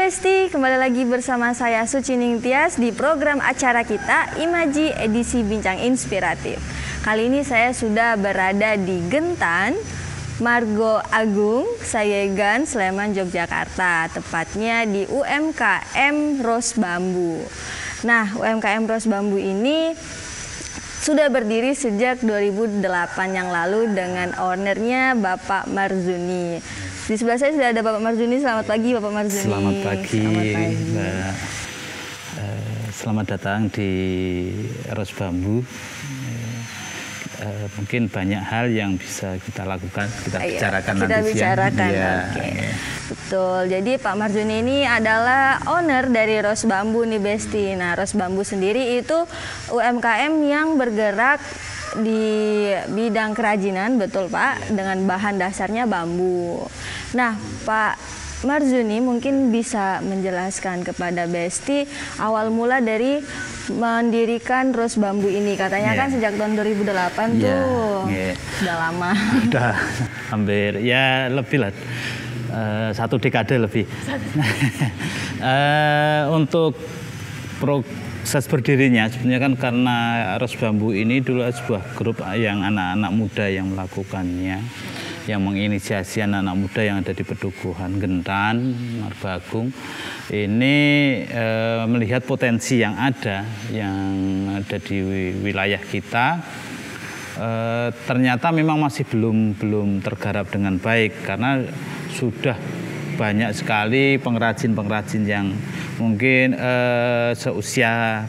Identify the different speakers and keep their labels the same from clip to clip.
Speaker 1: Besti, kembali lagi bersama saya Suci Ningtyas di program acara kita Imaji edisi Bincang Inspiratif. Kali ini saya sudah berada di Gentan, Margo Agung, Sayegan, Sleman, Yogyakarta, tepatnya di UMKM Ros Bambu. Nah, UMKM Ros Bambu ini sudah berdiri sejak 2008 yang lalu dengan ownernya Bapak Marzuni. Di sebelah saya sudah ada Bapak Marzuni. Selamat pagi Bapak Marzuni.
Speaker 2: Selamat pagi,
Speaker 1: Selamat pagi.
Speaker 2: Mbak. Selamat datang di Ros Bambu. Mungkin banyak hal yang bisa kita lakukan, kita bicarakan nanti siang.
Speaker 1: Bicarakan,
Speaker 2: ya.
Speaker 1: Oke. Betul, jadi Pak Marzuni ini adalah owner dari Ros Bambu nih Besti. Nah, Ros Bambu sendiri itu UMKM yang bergerak di bidang kerajinan, betul Pak, dengan bahan dasarnya bambu. Nah, Pak Marzuni mungkin bisa menjelaskan kepada Besti awal mula dari mendirikan Ros Bambu ini. Katanya kan sejak tahun 2008 tuh. Sudah lama.
Speaker 2: Sudah hampir ya lebih lah. 1 dekade lebih. Untuk proses berdirinya sebenarnya kan karena Ros Bambu ini dulu sebuah grup yang anak-anak muda yang melakukannya, yang menginisiasi anak-anak muda yang ada di Pedukuhan Gentan, Marbagung. Ini melihat potensi yang ada di wilayah kita. Ternyata memang masih belum tergarap dengan baik karena sudah banyak sekali pengrajin-pengrajin yang mungkin seusia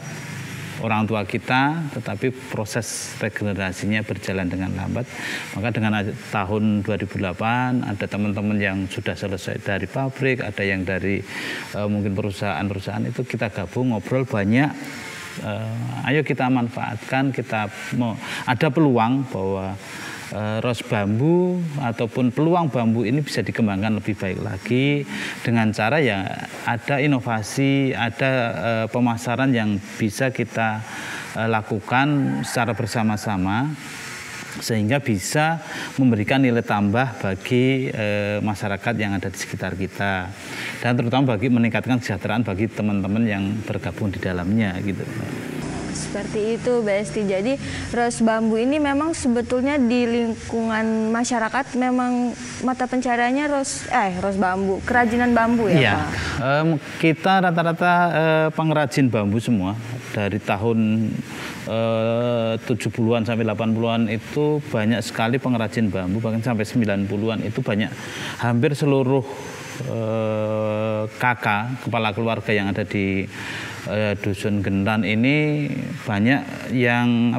Speaker 2: orang tua kita, tetapi proses regenerasinya berjalan dengan lambat. Maka dengan tahun 2008 ada teman-teman yang sudah selesai dari pabrik, ada yang dari mungkin perusahaan-perusahaan, itu kita gabung ngobrol banyak. Ayo kita manfaatkan, ada peluang bahwa Ros Bambu ataupun peluang bambu ini bisa dikembangkan lebih baik lagi dengan cara ya ada inovasi, ada pemasaran yang bisa kita lakukan secara bersama-sama sehingga bisa memberikan nilai tambah bagi masyarakat yang ada di sekitar kita dan terutama bagi meningkatkan kesejahteraan bagi teman-teman yang bergabung di dalamnya gitu.
Speaker 1: Seperti itu Besti. Jadi Ros Bambu ini memang sebetulnya di lingkungan masyarakat memang mata pencariannya Ros Bambu, kerajinan bambu ya
Speaker 2: iya.
Speaker 1: Pak?
Speaker 2: Kita rata-rata pengrajin bambu semua dari tahun 70-an sampai 80-an itu banyak sekali pengrajin bambu, bahkan sampai 90-an itu banyak, hampir seluruh kakak, kepala keluarga yang ada di Dusun Gentan ini banyak yang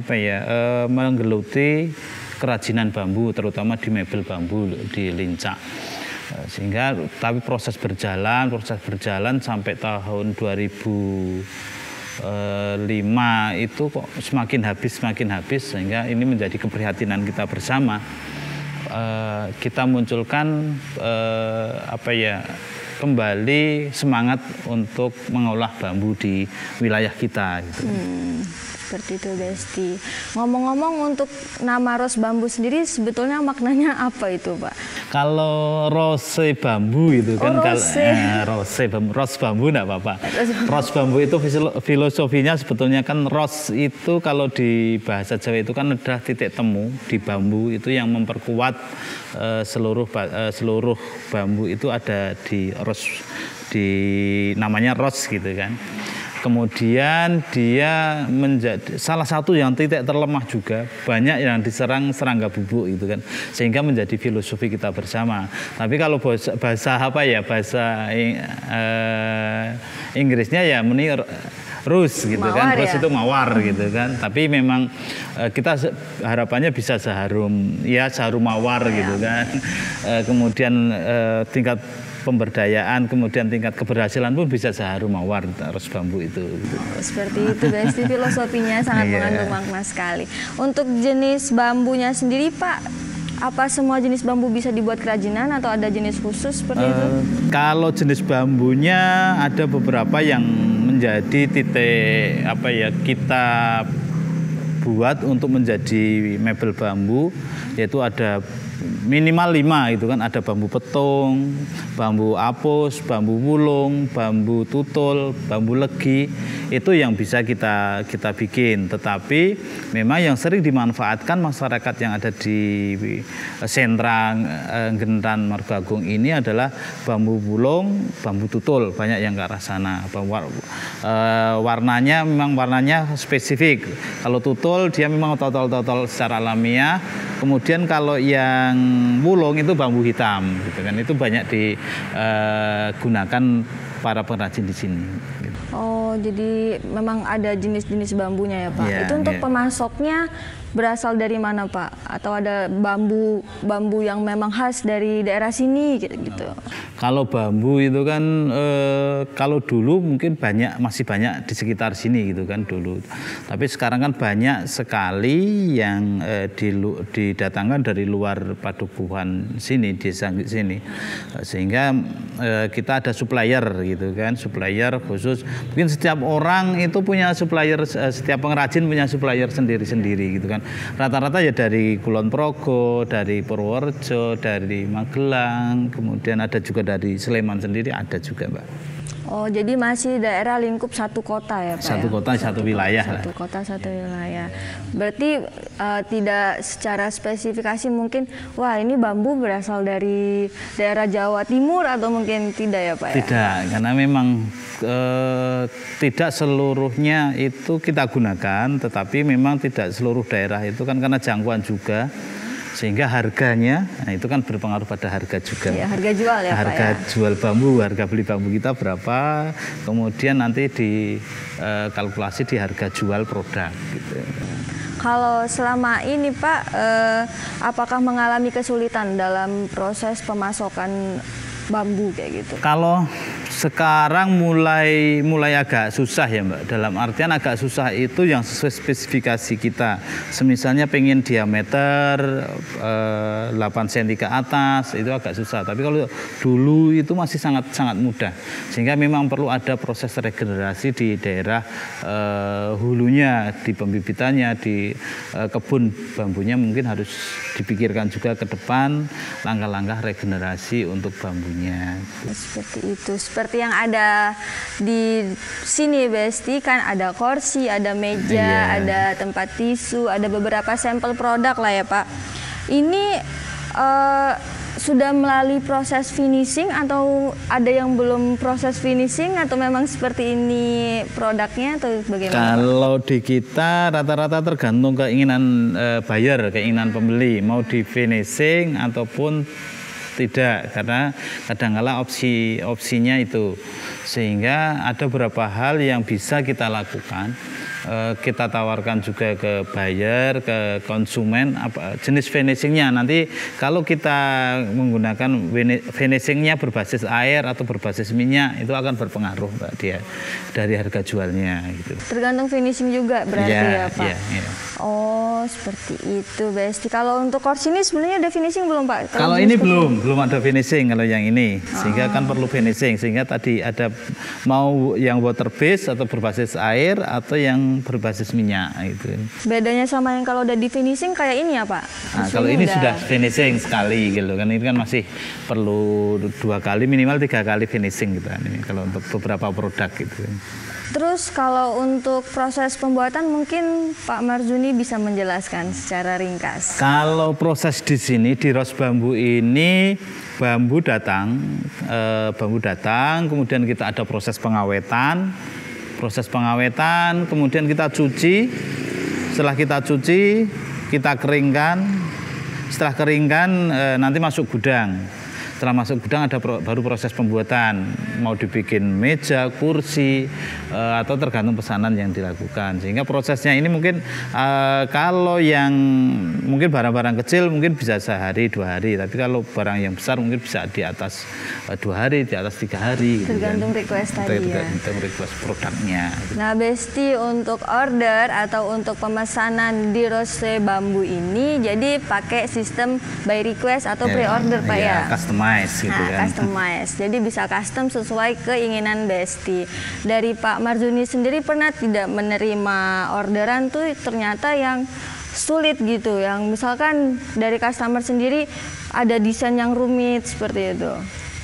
Speaker 2: menggeluti kerajinan bambu, terutama di mebel bambu di Lincak. Sehingga tapi proses berjalan sampai tahun 2005 itu kok semakin habis sehingga ini menjadi keprihatinan kita bersama. Kita munculkan kembali semangat untuk mengolah bambu di wilayah kita gitu.
Speaker 1: Seperti itu Besti. Ngomong-ngomong, untuk nama Ros Bambu sendiri sebetulnya maknanya apa itu Pak?
Speaker 2: Kalau rose bambu itu kan Ros Bambu enggak apa-apa. Ros Bambu itu filosofinya sebetulnya kan ros itu kalau di bahasa Jawa itu kan adalah titik temu di bambu itu yang memperkuat seluruh bambu itu ada di ros, namanya ros gitu kan. Kemudian dia menjadi salah satu yang titik terlemah juga, banyak yang diserang serangga bubuk itu kan, sehingga menjadi filosofi kita bersama. Tapi kalau bahasa Inggrisnya ya rus gitu kan, rus itu mawar gitu kan. Tapi memang kita harapannya bisa seharum mawar gitu kan. Kemudian tingkat pemberdayaan, kemudian tingkat keberhasilan pun bisa seharum mawar Ros Bambu itu.
Speaker 1: Seperti itu Besti, filosofinya sangat mengandung makna sekali. Untuk jenis bambunya sendiri Pak, apa semua jenis bambu bisa dibuat kerajinan atau ada jenis khusus seperti itu?
Speaker 2: Kalau jenis bambunya ada beberapa yang menjadi titik kita buat untuk menjadi mebel bambu, yaitu ada minimal 5 itu kan, ada bambu petung, bambu apus, bambu wulung, bambu tutul, bambu legi, itu yang bisa kita bikin. Tetapi memang yang sering dimanfaatkan masyarakat yang ada di sentra Gentan Margo Agung ini adalah bambu wulung, bambu tutul, banyak yang ke arah sana. Warnanya memang warnanya spesifik. Kalau tutul dia memang totol-totol secara alamiah. Kemudian kalau yang wulung itu bambu hitam, gitu kan. Itu banyak digunakan para pengrajin di sini.
Speaker 1: Oh, jadi memang ada jenis-jenis bambunya ya Pak.
Speaker 2: Yeah,
Speaker 1: itu untuk pemasoknya berasal dari mana Pak? Atau ada bambu yang memang khas dari daerah sini gitu?
Speaker 2: Kalau bambu itu kan kalau dulu mungkin masih banyak di sekitar sini gitu kan dulu. Tapi sekarang kan banyak sekali yang didatangkan dari luar padukuhan sini, desa sini. Sehingga kita ada supplier gitu kan, supplier khusus. Mungkin setiap orang itu punya supplier, setiap pengrajin punya supplier sendiri-sendiri gitu kan. Rata-rata ya dari Kulon Progo, dari Purworejo, dari Magelang, kemudian ada juga dari Sleman sendiri ada juga, Mbak.
Speaker 1: Oh, jadi masih daerah lingkup satu kota ya Pak?
Speaker 2: Satu kota, satu wilayah.
Speaker 1: Satu kota, satu wilayah. Berarti tidak secara spesifikasi mungkin, wah ini bambu berasal dari daerah Jawa Timur atau mungkin tidak ya Pak?
Speaker 2: Tidak, karena memang tidak seluruhnya itu kita gunakan, tetapi memang tidak seluruh daerah itu kan karena jangkauan juga. Sehingga harganya, nah itu kan berpengaruh pada harga juga.
Speaker 1: Ya, harga jual ya
Speaker 2: harga
Speaker 1: Pak ya?
Speaker 2: Jual bambu, harga beli bambu kita berapa, kemudian nanti dikalkulasi di harga jual produk. Gitu.
Speaker 1: Kalau selama ini Pak, apakah mengalami kesulitan dalam proses pemasokan bambu kayak gitu?
Speaker 2: Kalau sekarang mulai agak susah ya Mbak. Dalam artian agak susah itu yang sesuai spesifikasi kita. Semisalnya pengen diameter 8 cm ke atas itu agak susah. Tapi kalau dulu itu masih sangat mudah. Sehingga memang perlu ada proses regenerasi di daerah hulunya, di pembibitannya, di kebun bambunya mungkin harus dipikirkan juga ke depan langkah-langkah regenerasi untuk bambunya.
Speaker 1: Seperti itu. Seperti yang ada di sini Besti kan ada kursi, ada meja, ada tempat tisu, ada beberapa sampel produk lah ya Pak. Ini sudah melalui proses finishing atau ada yang belum proses finishing atau memang seperti ini produknya atau bagaimana? Kalau
Speaker 2: di kita rata-rata tergantung keinginan buyer, keinginan pembeli mau di finishing ataupun tidak, karena kadang-kala opsinya itu, sehingga ada beberapa hal yang bisa kita lakukan, kita tawarkan juga ke buyer, ke konsumen jenis finishingnya. Nanti kalau kita menggunakan finishingnya berbasis air atau berbasis minyak itu akan berpengaruh Mbak dia dari harga jualnya gitu. Tergantung finishing juga berarti ya Pak? Iya. Oh seperti itu Besti. Kalau untuk kursi ini sebenarnya ada finishing belum Pak? Kalau ini belum ada finishing kalau yang ini, sehingga kan perlu finishing, sehingga tadi ada mau yang water base atau berbasis air atau yang berbasis minyak gitu. Bedanya sama yang kalau udah di finishing kayak ini ya Pak? Nah, kalau ini sudah finishing sekali gitu kan, ini kan masih perlu 2 kali minimal 3 kali finishing gitu kan ini kalau untuk beberapa produk gitu. Terus kalau untuk proses pembuatan mungkin Pak Marzuni bisa menjelaskan secara ringkas. Kalau proses di sini di Ros Bambu ini bambu datang, kemudian kita ada proses pengawetan, kemudian kita cuci. Setelah kita cuci, kita keringkan. Setelah keringkan nanti masuk gudang. Setelah masuk gudang ada baru proses pembuatan, mau dibikin meja, kursi, atau tergantung pesanan yang dilakukan. Sehingga prosesnya ini mungkin kalau yang mungkin barang-barang kecil mungkin bisa sehari 2 hari, tapi kalau barang yang besar mungkin bisa di atas 2 hari, di atas 3 hari. Tergantung gitu kan. Request tadi ya. Tergantung request produknya. Nah Besti, untuk order atau untuk pemesanan di Ros Bambu ini jadi pakai sistem by request atau pre-order Pak ya? Customize. customize gitu kan.
Speaker 1: Customize. Jadi bisa custom sesuai keinginan Besti. Dari Pak Marzuni sendiri pernah tidak menerima orderan tuh ternyata yang sulit gitu, yang misalkan dari customer sendiri ada desain yang rumit seperti itu?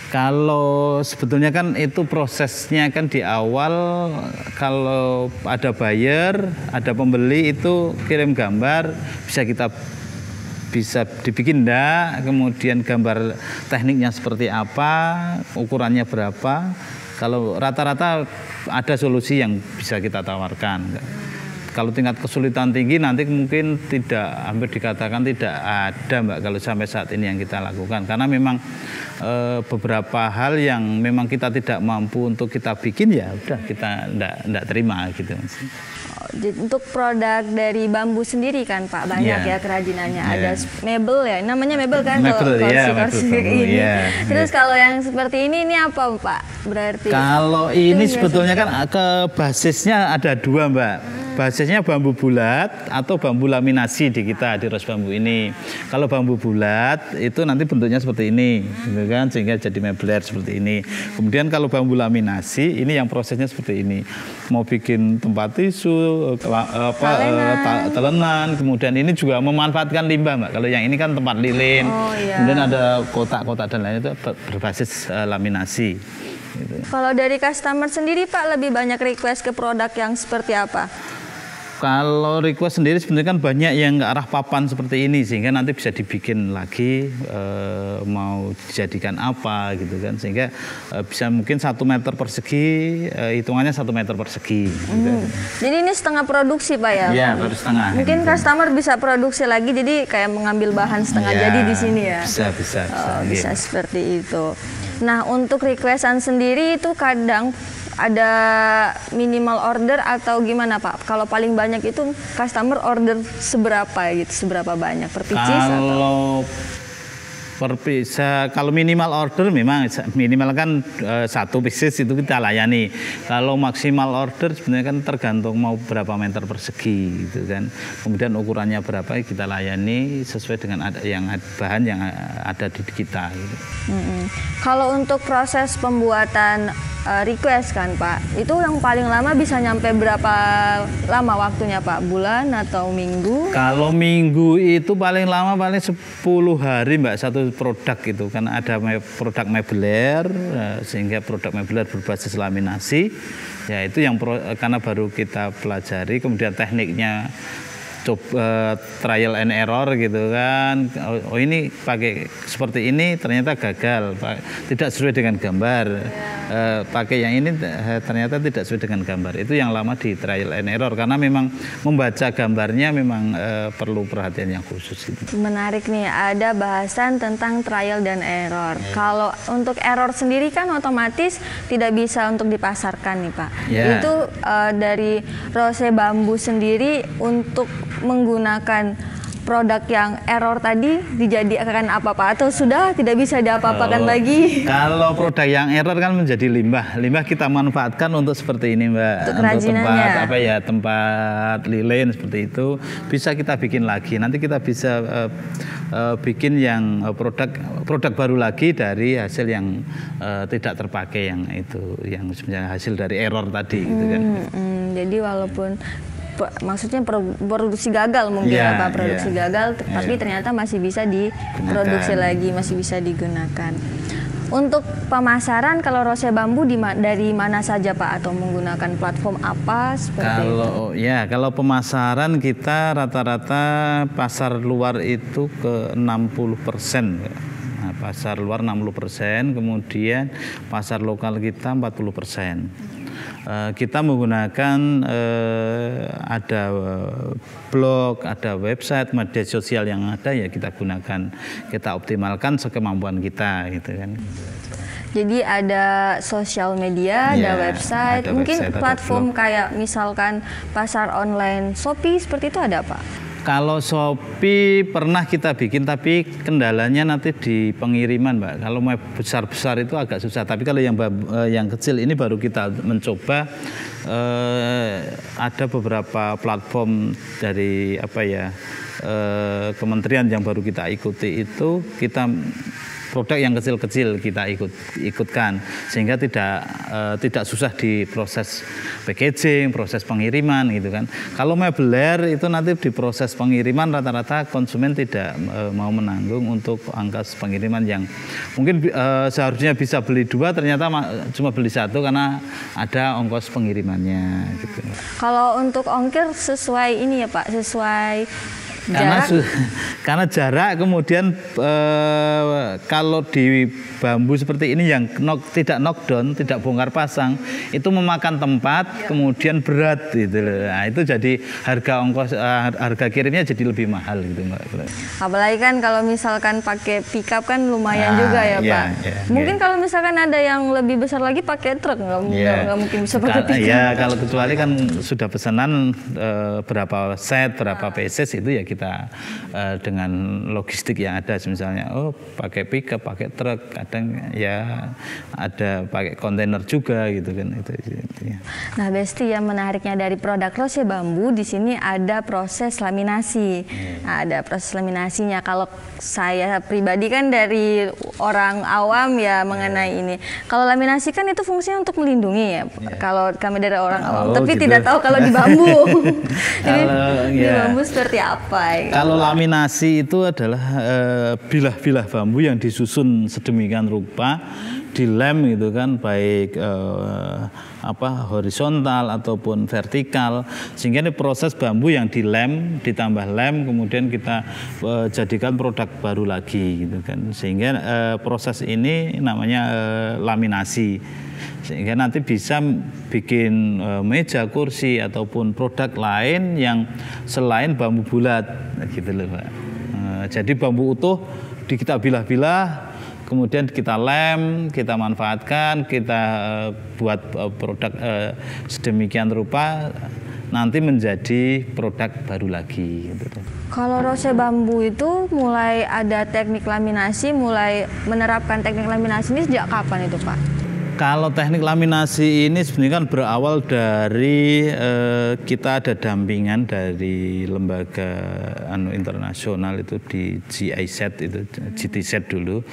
Speaker 2: Kalau sebetulnya kan itu prosesnya kan di awal, kalau ada buyer, ada pembeli itu kirim gambar, bisa dibikin enggak, kemudian gambar tekniknya seperti apa, ukurannya berapa. Kalau rata-rata ada solusi yang bisa kita tawarkan. Kalau tingkat kesulitan tinggi nanti mungkin hampir dikatakan tidak ada Mbak kalau sampai saat ini yang kita lakukan, karena memang beberapa hal yang memang kita tidak mampu untuk kita bikin, ya udah kita enggak terima gitu.
Speaker 1: Untuk produk dari bambu sendiri kan Pak banyak ya kerajinannya, ada mebel ya, namanya mebel kan, kursi ini. Terus kalau yang seperti ini apa Pak berarti? Kalau
Speaker 2: ini sebetulnya kan ke basisnya ada dua Mbak. Basisnya bambu bulat atau bambu laminasi di kita di Rose Bambu ini. Kalau bambu bulat itu nanti bentuknya seperti ini, gitu kan, sehingga jadi mebler seperti ini. Kemudian kalau bambu laminasi ini yang prosesnya seperti ini. Mau bikin tempat tisu, telenan, kemudian ini juga memanfaatkan limbah Mbak. Kalau yang ini kan tempat lilin, kemudian ada kotak-kotak dan lain itu berbasis laminasi. Gitu.
Speaker 1: Kalau dari customer sendiri Pak lebih banyak request ke produk yang seperti apa?
Speaker 2: Kalau request sendiri sebenarnya kan banyak yang ke arah papan seperti ini, sehingga nanti bisa dibikin lagi mau dijadikan apa gitu kan, sehingga bisa mungkin 1 meter persegi, hitungannya 1 meter persegi. Gitu.
Speaker 1: Jadi ini setengah produksi Pak ya?
Speaker 2: Iya, baru setengah.
Speaker 1: Mungkin gitu. Customer bisa produksi lagi, jadi kayak mengambil bahan setengah jadi di sini ya? Bisa seperti itu. Nah untuk requestan sendiri itu kadang ada minimal order atau gimana Pak? Kalau paling banyak itu customer order seberapa gitu, seberapa banyak per pieces?
Speaker 2: Kalau minimal order memang minimal kan 1 pieces itu kita layani. Kalau maksimal order sebenarnya kan tergantung mau berapa meter persegi gitu kan. Kemudian ukurannya berapa kita layani sesuai dengan bahan yang ada di kita. Gitu.
Speaker 1: Kalau untuk proses pembuatan request kan Pak, itu yang paling lama bisa nyampe berapa lama waktunya Pak? Bulan atau minggu?
Speaker 2: Kalau minggu itu paling lama paling 10 hari Mbak, satu produk itu kan ada produk mebler, sehingga produk mebler berbasis laminasi, ya itu yang karena baru kita pelajari, kemudian tekniknya trial and error gitu kan. Oh ini pakai seperti ini ternyata gagal, tidak sesuai dengan gambar. Pakai yang ini ternyata tidak sesuai dengan gambar. Itu yang lama di trial and error, karena memang membaca gambarnya memang perlu perhatian yang khusus gitu.
Speaker 1: Menarik nih, ada bahasan tentang trial dan error. Kalau untuk error sendiri kan otomatis tidak bisa untuk dipasarkan nih Pak. Itu dari Rose Bambu sendiri untuk menggunakan produk yang error tadi dijadikan apa Pak? Atau sudah tidak bisa diapa-apakan lagi?
Speaker 2: Kalau produk yang error kan menjadi limbah. Limbah kita manfaatkan untuk seperti ini Mbak. Untuk tempat lilin seperti itu bisa kita bikin lagi. Nanti kita bisa bikin yang produk baru lagi dari hasil yang tidak terpakai, yang itu yang sebenarnya hasil dari error tadi gitu kan.
Speaker 1: Jadi walaupun maksudnya produksi gagal mungkin gagal, tapi ternyata masih bisa diproduksi lagi, masih bisa digunakan. Untuk pemasaran kalau Rose Bambu dari mana saja Pak, atau menggunakan platform apa seperti itu?
Speaker 2: Kalau pemasaran kita rata-rata pasar luar itu ke 60%. Nah, pasar luar 60%, kemudian pasar lokal kita 40%. Kita menggunakan ada blog, ada website, media sosial yang ada ya kita gunakan, kita optimalkan sekemampuan kita gitu kan.
Speaker 1: Jadi ada sosial media, ada website, mungkin platform kayak misalkan pasar online Shopee seperti itu ada Pak?
Speaker 2: Kalau Shopee pernah kita bikin, tapi kendalanya nanti di pengiriman Mbak. Kalau mau besar-besar itu agak susah, tapi kalau yang kecil ini baru kita mencoba. Ada beberapa platform dari kementerian yang baru kita ikuti, itu kita produk yang kecil-kecil kita ikutkan, sehingga tidak susah di proses packaging, proses pengiriman gitu kan. Kalau mebeler itu nanti di proses pengiriman rata-rata konsumen tidak mau menanggung untuk ongkos pengiriman yang mungkin seharusnya bisa beli 2, ternyata cuma beli 1 karena ada ongkos pengirimannya gitu.
Speaker 1: Kalau untuk ongkir sesuai ini ya Pak, sesuai jarak?
Speaker 2: Karena jarak, kemudian kalau di bambu seperti ini yang tidak knockdown, tidak bongkar pasang, itu memakan tempat, kemudian berat gitu. Nah, itu jadi harga kirimnya jadi lebih mahal gitu Mbak.
Speaker 1: Apalagi kan kalau misalkan pakai pickup kan lumayan juga ya Pak. Mungkin kalau misalkan ada yang lebih besar lagi pakai truk, nggak mungkin bisa pakai pickup.
Speaker 2: Ya kalau kecuali kan sudah pesanan berapa set, berapa pieces itu ya kita dengan logistik yang ada, misalnya pakai pickup, pakai truk, kadang ya ada pakai kontainer juga gitu kan itu.
Speaker 1: Nah, Besti, yang menariknya dari produk Rose Bambu di sini ada proses laminasi. Nah, ada proses laminasinya. Kalau saya pribadi kan dari orang awam ya mengenai ini. Kalau laminasi kan itu fungsinya untuk melindungi ya. Kalau kami dari orang awam, tapi gitu. Tidak tahu kalau di bambu. Di bambu seperti apa? Ya?
Speaker 2: Kalau laminasi itu adalah bilah-bilah bambu yang disusun sedemikian rupa, dilem gitu kan, baik horizontal ataupun vertikal, sehingga ini proses bambu yang dilem ditambah lem kemudian kita jadikan produk baru lagi gitu kan, sehingga proses ini namanya laminasi, sehingga nanti bisa bikin meja, kursi ataupun produk lain yang selain bambu bulat gitu loh Pak. Jadi bambu utuh kita bilah-bilah, kemudian kita lem, kita manfaatkan, kita buat produk sedemikian rupa, nanti menjadi produk baru lagi. Gitu.
Speaker 1: Kalau Rose Bambu itu mulai ada teknik laminasi, mulai menerapkan teknik laminasi ini sejak kapan itu Pak?
Speaker 2: Kalau teknik laminasi ini sebenarnya kan berawal dari kita ada dampingan dari lembaga internasional itu di GIZ itu GTZ dulu,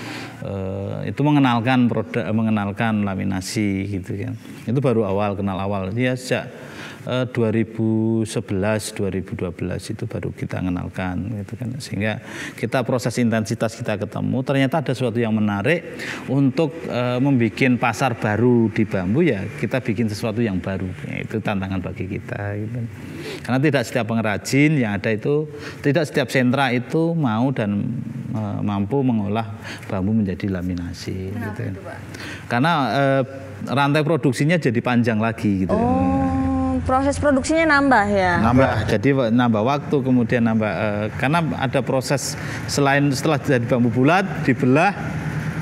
Speaker 2: itu mengenalkan laminasi gitu kan. Itu baru kenal awal ya sejak 2011 2012 itu baru kita kenalkan gitu kan, sehingga kita proses intensitas kita ketemu, ternyata ada sesuatu yang menarik untuk membuat pasar baru di bambu, ya kita bikin sesuatu yang baru, ya, itu tantangan bagi kita gitu. Karena tidak setiap pengrajin yang ada itu, tidak setiap sentra itu mau dan mampu mengolah bambu menjadi laminasi.
Speaker 1: Kenapa
Speaker 2: gitu.
Speaker 1: itu, Pak?
Speaker 2: Karena rantai produksinya jadi panjang lagi gitu.
Speaker 1: Proses produksinya nambah ya?
Speaker 2: Nambah, jadi nambah waktu, kemudian nambah karena ada proses setelah jadi bambu bulat dibelah,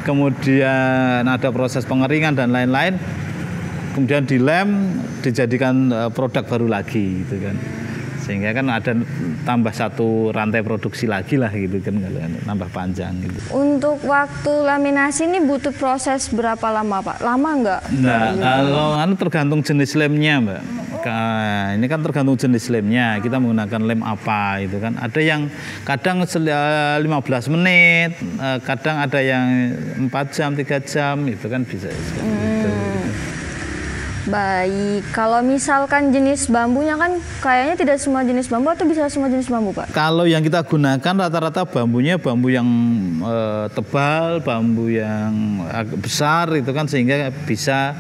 Speaker 2: kemudian ada proses pengeringan dan lain-lain, kemudian dilem dijadikan produk baru lagi gitu kan. Sehingga kan ada tambah satu rantai produksi lagi lah gitu kan, nambah panjang gitu.
Speaker 1: Untuk waktu laminasi ini butuh proses berapa lama Pak? Lama nggak?
Speaker 2: Nah, kalau tergantung jenis lemnya Mbak. Ini kan tergantung jenis lemnya, kita menggunakan lem apa itu kan. Ada yang kadang 15 menit, kadang ada yang 4 jam, 3 jam, itu kan bisa. Gitu.
Speaker 1: Baik, kalau misalkan jenis bambunya kan kayaknya tidak semua jenis bambu, atau bisa semua jenis bambu Pak?
Speaker 2: Kalau yang kita gunakan rata-rata bambunya bambu yang tebal, bambu yang besar itu kan, sehingga bisa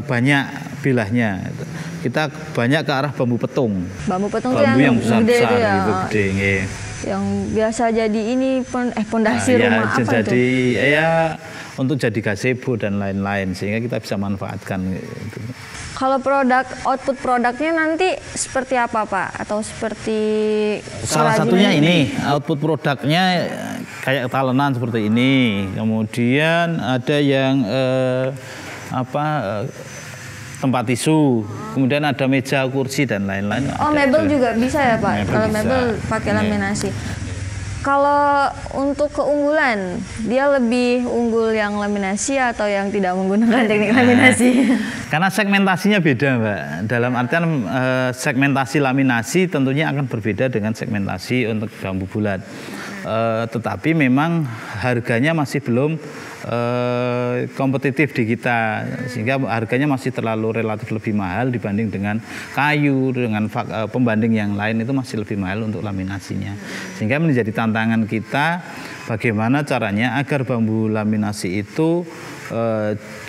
Speaker 2: banyak bilahnya. Kita banyak ke arah bambu petung.
Speaker 1: Bambu petung
Speaker 2: bambu
Speaker 1: itu
Speaker 2: yang besar-besar
Speaker 1: gede ya?
Speaker 2: gitu, gede.
Speaker 1: Yang biasa jadi ini pondasi rumah apa
Speaker 2: jadi,
Speaker 1: itu?
Speaker 2: Ya untuk jadi gazebo dan lain-lain, sehingga kita bisa manfaatkan gitu.
Speaker 1: Kalau output produknya nanti seperti apa Pak? Atau seperti
Speaker 2: salah satunya ini output produknya kayak talenan seperti ini, kemudian ada yang tempat tisu, kemudian ada meja, kursi dan lain-lain.
Speaker 1: Mebel juga bisa ya Pak? Kalau mebel pakai laminasi. Kalau untuk keunggulan, dia lebih unggul yang laminasi atau yang tidak menggunakan teknik laminasi?
Speaker 2: Karena segmentasinya beda Mbak. Dalam artian segmentasi laminasi tentunya akan berbeda dengan segmentasi untuk bambu bulat. tetapi memang harganya masih belum kompetitif di kita, sehingga harganya masih terlalu relatif lebih mahal dibanding dengan kayu, dengan pembanding yang lain itu masih lebih mahal untuk laminasinya. Sehingga menjadi tantangan kita bagaimana caranya agar bambu laminasi itu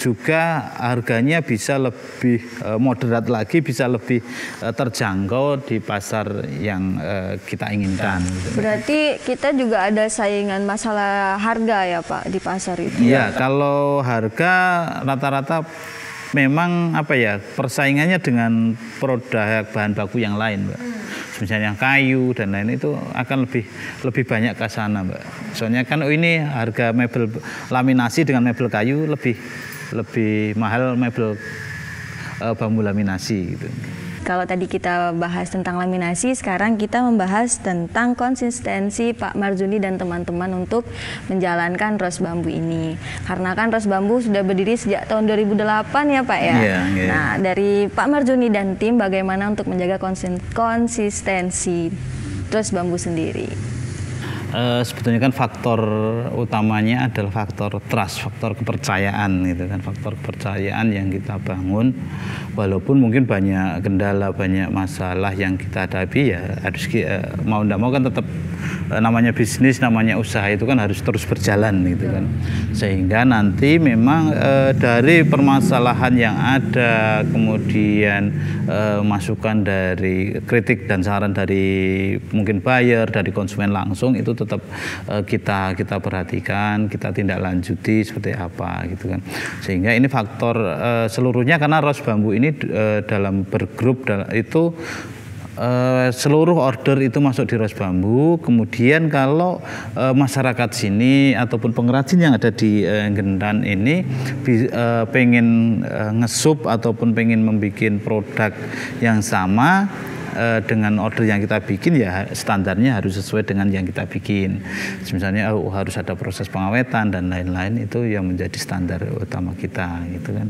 Speaker 2: juga harganya bisa lebih moderat lagi, bisa lebih terjangkau di pasar yang kita inginkan.
Speaker 1: Berarti kita juga ada saingan masalah harga ya Pak di pasar itu?
Speaker 2: Iya, kalau harga rata-rata memang persaingannya dengan produk bahan baku yang lain, Mbak. Misalnya kayu dan lain itu akan lebih banyak ke sana, Mbak. Soalnya kan ini harga mebel laminasi dengan mebel kayu lebih mahal mebel bambu laminasi gitu.
Speaker 1: Kalau tadi kita bahas tentang laminasi, sekarang kita membahas tentang konsistensi Pak Marzuni dan teman-teman untuk menjalankan Ros Bambu ini. Karena kan Ros Bambu sudah berdiri sejak tahun 2008 ya Pak ya.
Speaker 2: Yeah.
Speaker 1: Nah, dari Pak Marzuni dan tim bagaimana untuk menjaga konsistensi Ros Bambu sendiri?
Speaker 2: Sebetulnya kan faktor utamanya adalah faktor trust, faktor kepercayaan gitu kan, faktor kepercayaan yang kita bangun walaupun mungkin banyak kendala, banyak masalah yang kita hadapi, ya harus mau tidak mau kan tetap namanya bisnis, namanya usaha itu kan harus terus berjalan gitu kan. Sehingga nanti memang dari permasalahan yang ada, kemudian masukan dari kritik dan saran dari mungkin buyer, dari konsumen langsung itu tetap kita perhatikan, kita tindak lanjuti seperti apa gitu kan. Sehingga ini faktor seluruhnya, karena Ros Bambu ini dalam bergrup itu seluruh order itu masuk di Ros Bambu. Kemudian kalau masyarakat sini ataupun pengrajin yang ada di Gentan ini pengen ngesup ataupun pengen membuat produk yang sama dengan order yang kita bikin, ya standarnya harus sesuai dengan yang kita bikin. Misalnya harus ada proses pengawetan dan lain-lain, itu yang menjadi standar utama kita gitu kan.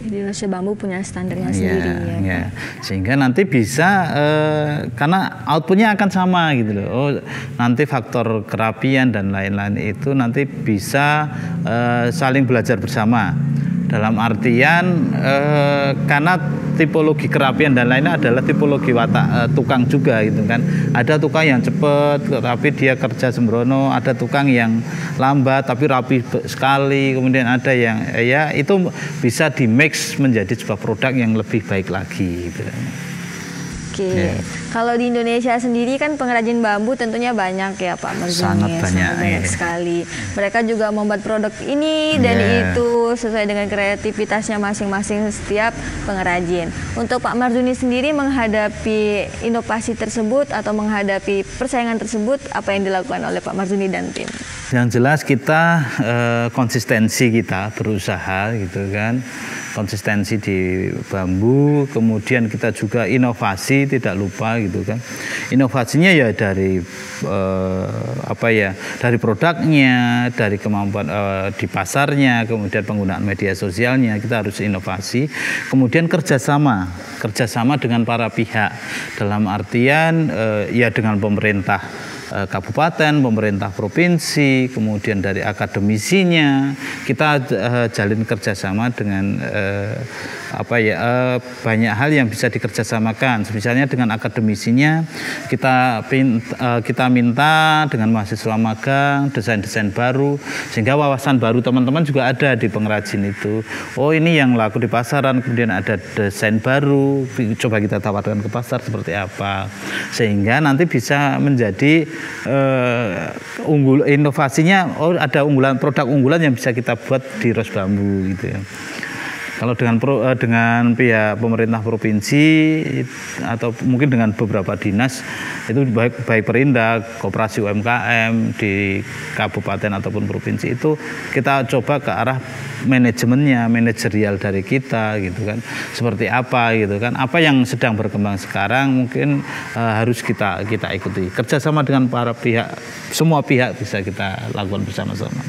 Speaker 1: Jadi Ros Bambu punya standarnya sendiri ya.
Speaker 2: Sehingga nanti bisa karena outputnya akan sama gitu loh. Nanti faktor kerapian dan lain-lain itu nanti bisa saling belajar bersama. Dalam artian karena tipologi kerapian dan lainnya adalah tipologi watak tukang juga gitu kan. Ada tukang yang cepat tapi dia kerja sembrono, ada tukang yang lambat tapi rapi sekali, kemudian ada yang ya itu bisa di mix menjadi sebuah produk yang lebih baik lagi gitu.
Speaker 1: Oke. Kalau di Indonesia sendiri kan pengrajin bambu tentunya banyak ya Pak Marzuni.
Speaker 2: Sangat banyak
Speaker 1: sekali. Mereka juga membuat produk ini dan itu sesuai dengan kreativitasnya masing-masing setiap pengrajin. Untuk Pak Marzuni sendiri menghadapi inovasi tersebut atau menghadapi persaingan tersebut, apa yang dilakukan oleh Pak Marzuni dan tim?
Speaker 2: Yang jelas kita konsistensi kita berusaha gitu kan, konsistensi di bambu, kemudian kita juga inovasi tidak lupa gitu kan. Inovasinya ya dari dari produknya, dari kemampuan di pasarnya, kemudian penggunaan media sosialnya kita harus inovasi. Kemudian kerjasama dengan para pihak, dalam artian ya dengan pemerintah kabupaten, pemerintah provinsi, kemudian dari akademisinya, kita jalin kerjasama dengan banyak hal yang bisa dikerjasamakan. Misalnya dengan akademisinya kita minta dengan mahasiswa magang desain-desain baru, sehingga wawasan baru teman-teman juga ada di pengrajin itu. Oh ini yang laku di pasaran, kemudian ada desain baru, coba kita tawarkan ke pasar seperti apa, sehingga nanti bisa menjadi inovasinya. Oh ada produk unggulan yang bisa kita buat di Ros Bambu gitu ya. Kalau dengan pihak pemerintah provinsi atau mungkin dengan beberapa dinas itu baik Perindak, Koperasi UMKM di kabupaten ataupun provinsi, itu kita coba ke arah manajemennya, manajerial dari kita gitu kan. Seperti apa gitu kan. Apa yang sedang berkembang sekarang mungkin harus kita ikuti. Kerjasama dengan para pihak, semua pihak bisa kita lakukan bersama-sama.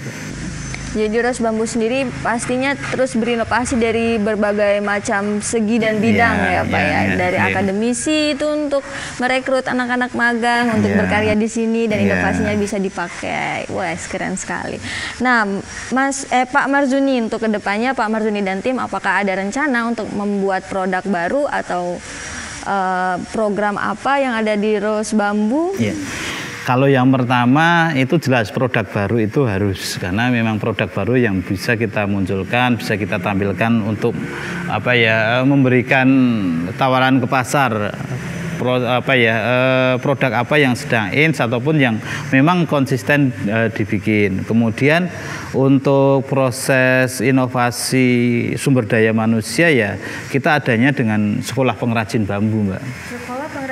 Speaker 1: Jadi Rose Bambu sendiri pastinya terus berinovasi dari berbagai macam segi dan bidang ya Pak ya. Dari akademisi itu untuk merekrut anak-anak magang untuk berkarya di sini dan inovasinya bisa dipakai. Wah, keren sekali. Nah, Pak Marzuni, untuk kedepannya Pak Marzuni dan tim apakah ada rencana untuk membuat produk baru atau program apa yang ada di Rose Bambu?
Speaker 2: Kalau yang pertama itu jelas produk baru itu harus, karena memang produk baru yang bisa kita munculkan, bisa kita tampilkan untuk memberikan tawaran ke pasar. Produk apa yang sedang ins ataupun yang memang konsisten dibikin. Kemudian untuk proses inovasi sumber daya manusia ya kita adanya dengan sekolah pengrajin bambu, Mbak.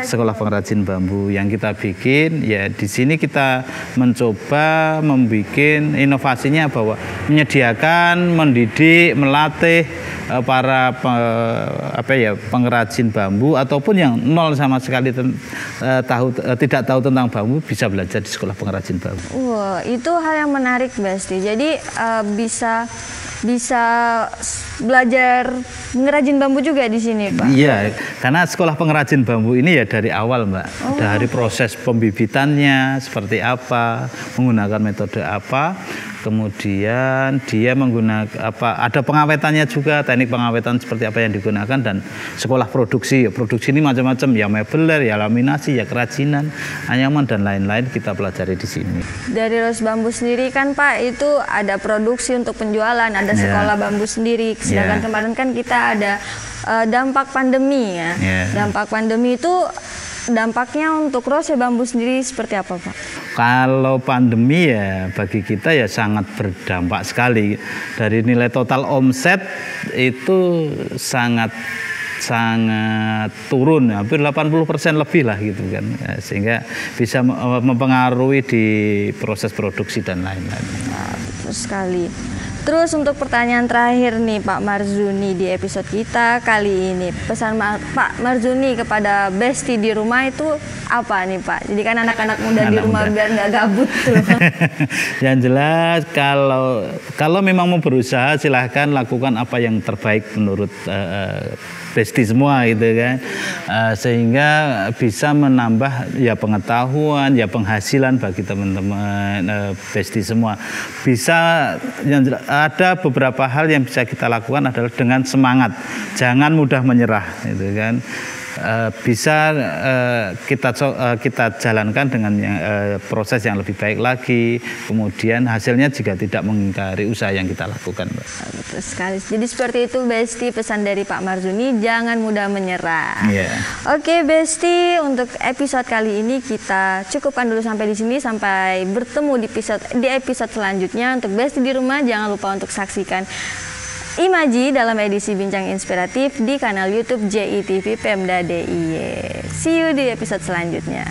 Speaker 2: Sekolah pengrajin bambu yang kita bikin ya di sini kita mencoba membuat inovasinya bahwa menyediakan, mendidik, melatih para pengrajin bambu ataupun yang nol sama sekali tidak tahu tentang bambu bisa belajar di sekolah pengrajin bambu.
Speaker 1: Wah, itu hal yang menarik, Besti. Jadi bisa belajar ngerajin bambu juga di sini, Pak.
Speaker 2: Iya, karena sekolah pengrajin bambu ini ya dari awal, Mbak. Dari proses pembibitannya seperti apa, menggunakan metode apa, kemudian dia menggunakan ada pengawetannya juga, teknik pengawetan seperti apa yang digunakan, dan sekolah produksi. Produksi ini macam-macam, ya mebeler, ya laminasi, ya kerajinan, anyaman dan lain-lain kita pelajari di sini.
Speaker 1: Dari Rose Bambu sendiri kan Pak itu ada produksi untuk penjualan, ada sekolah bambu sendiri. Sedangkan kemarin kan kita ada dampak pandemi ya. Dampak pandemi itu dampaknya untuk Rose Bambu sendiri seperti apa, Pak?
Speaker 2: Kalau pandemi ya bagi kita ya sangat berdampak sekali. Dari nilai total omset itu sangat turun, hampir 80% lebih lah gitu kan, sehingga bisa mempengaruhi di proses produksi dan lain-lain.
Speaker 1: Betul sekali. Terus untuk pertanyaan terakhir nih Pak Marzuni di episode kita kali ini, pesan Pak Marzuni kepada Besti di rumah itu apa nih Pak? Jadi kan anak-anak muda di rumah biar nggak gabut tuh.
Speaker 2: Yang jelas kalau memang mau berusaha silahkan lakukan apa yang terbaik menurut Besti semua gitu kan, sehingga bisa menambah ya pengetahuan, ya penghasilan bagi teman-teman Besti semua. Bisa ada beberapa hal yang bisa kita lakukan adalah dengan semangat, jangan mudah menyerah gitu kan. Bisa kita jalankan dengan proses yang lebih baik lagi, kemudian hasilnya juga tidak mengingkari usaha yang kita lakukan, Mbak.
Speaker 1: Betul sekali. Jadi seperti itu Besti, pesan dari Pak Marzuni, jangan mudah menyerah. Oke Besti, untuk episode kali ini kita cukupkan dulu sampai di sini, sampai bertemu di episode selanjutnya. Untuk Besti di rumah jangan lupa untuk saksikan Imaji dalam edisi Bincang Inspiratif di kanal YouTube JITV Pemda DIY. See you di episode selanjutnya.